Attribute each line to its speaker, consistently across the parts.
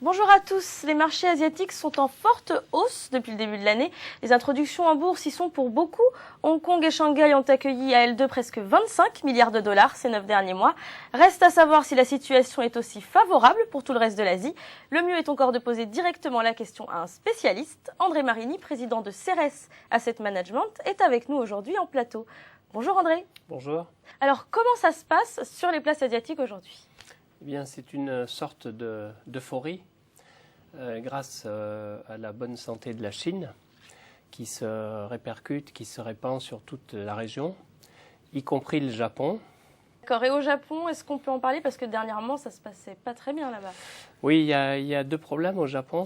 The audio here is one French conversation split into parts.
Speaker 1: Bonjour à tous, les marchés asiatiques sont en forte hausse depuis le début de l'année. Les introductions en bourse y sont pour beaucoup. Hong Kong et Shanghai ont accueilli à elles deux presque 25 milliards de dollars ces 9 derniers mois. Reste à savoir si la situation est aussi favorable pour tout le reste de l'Asie. Le mieux est encore de poser directement la question à un spécialiste. André Marini, président de Ceres Asset Management, est avec nous aujourd'hui en plateau. Bonjour André.
Speaker 2: Bonjour.
Speaker 1: Alors comment ça se passe sur les places asiatiques aujourd'hui ?
Speaker 2: Eh bien, c'est une sorte d'euphorie grâce à la bonne santé de la Chine qui se répercute, qui se répand sur toute la région, y compris le Japon.
Speaker 1: D'accord. Et au Japon, est-ce qu'on peut en parler? Parce que dernièrement, ça se passait pas très bien là-bas.
Speaker 2: Oui, il y a deux problèmes au Japon.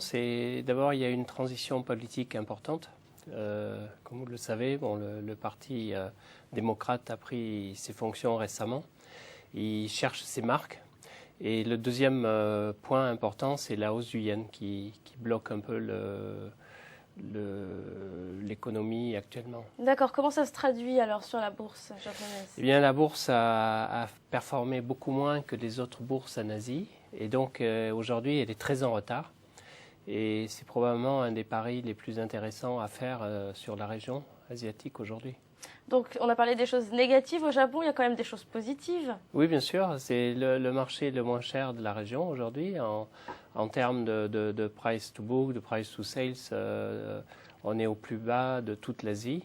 Speaker 2: D'abord, il y a une transition politique importante. Comme vous le savez, le parti démocrate a pris ses fonctions récemment. Il cherche ses marques. Et le deuxième point important, c'est la hausse du yen qui bloque un peu l'économie actuellement.
Speaker 1: D'accord. Comment ça se traduit alors sur la bourse japonaise?
Speaker 2: Eh bien, la bourse a performé beaucoup moins que les autres bourses en Asie. Et donc, aujourd'hui, elle est très en retard. Et c'est probablement un des paris les plus intéressants à faire sur la région asiatique aujourd'hui.
Speaker 1: Donc, on a parlé des choses négatives au Japon, il y a quand même des choses positives.
Speaker 2: Oui, bien sûr. C'est le marché le moins cher de la région aujourd'hui. En termes de price to book, de price to sales, on est au plus bas de toute l'Asie.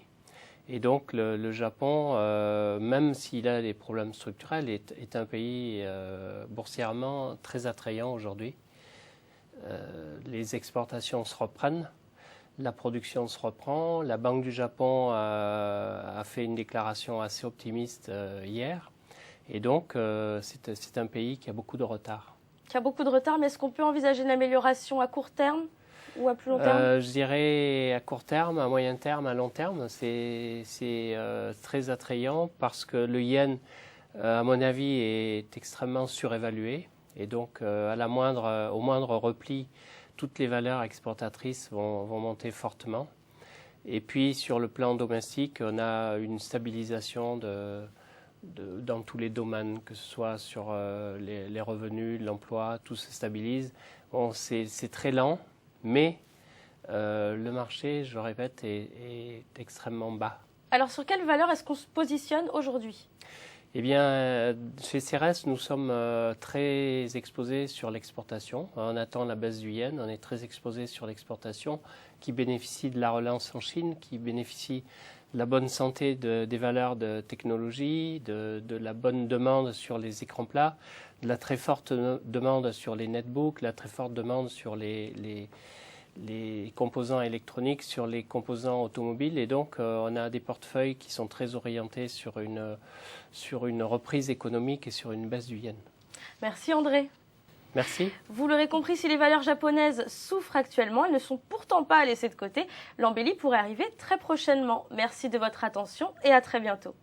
Speaker 2: Et donc, le Japon, même s'il a des problèmes structurels, est un pays boursièrement très attrayant aujourd'hui. Les exportations se reprennent. La production se reprend. La Banque du Japon a fait une déclaration assez optimiste hier. Et donc, c'est un pays qui a beaucoup de retard.
Speaker 1: Qui a beaucoup de retard, mais est-ce qu'on peut envisager une amélioration à court terme ou à plus long terme?
Speaker 2: Je dirais à court terme, à moyen terme, à long terme. C'est très attrayant parce que le yen, à mon avis, est extrêmement surévalué. Et donc, au moindre repli, toutes les valeurs exportatrices vont monter fortement. Et puis, sur le plan domestique, on a une stabilisation dans tous les domaines, que ce soit sur les revenus, l'emploi, tout se stabilise. Bon, c'est très lent, mais le marché, je le répète, est extrêmement bas.
Speaker 1: Alors, sur quelle valeur est-ce qu'on se positionne aujourd'hui?
Speaker 2: Eh bien, chez Ceres, nous sommes très exposés sur l'exportation. On attend la baisse du yen, on est très exposés sur l'exportation qui bénéficie de la relance en Chine, qui bénéficie de la bonne santé des valeurs de technologie, de la bonne demande sur les écrans plats, de la très forte demande sur les netbooks, la très forte demande sur les composants électroniques, sur les composants automobiles. Et donc, on a des portefeuilles qui sont très orientés sur une reprise économique et sur une baisse du yen.
Speaker 1: Merci André.
Speaker 2: Merci.
Speaker 1: Vous l'aurez compris, si les valeurs japonaises souffrent actuellement, elles ne sont pourtant pas à laisser de côté. L'embellie pourrait arriver très prochainement. Merci de votre attention et à très bientôt.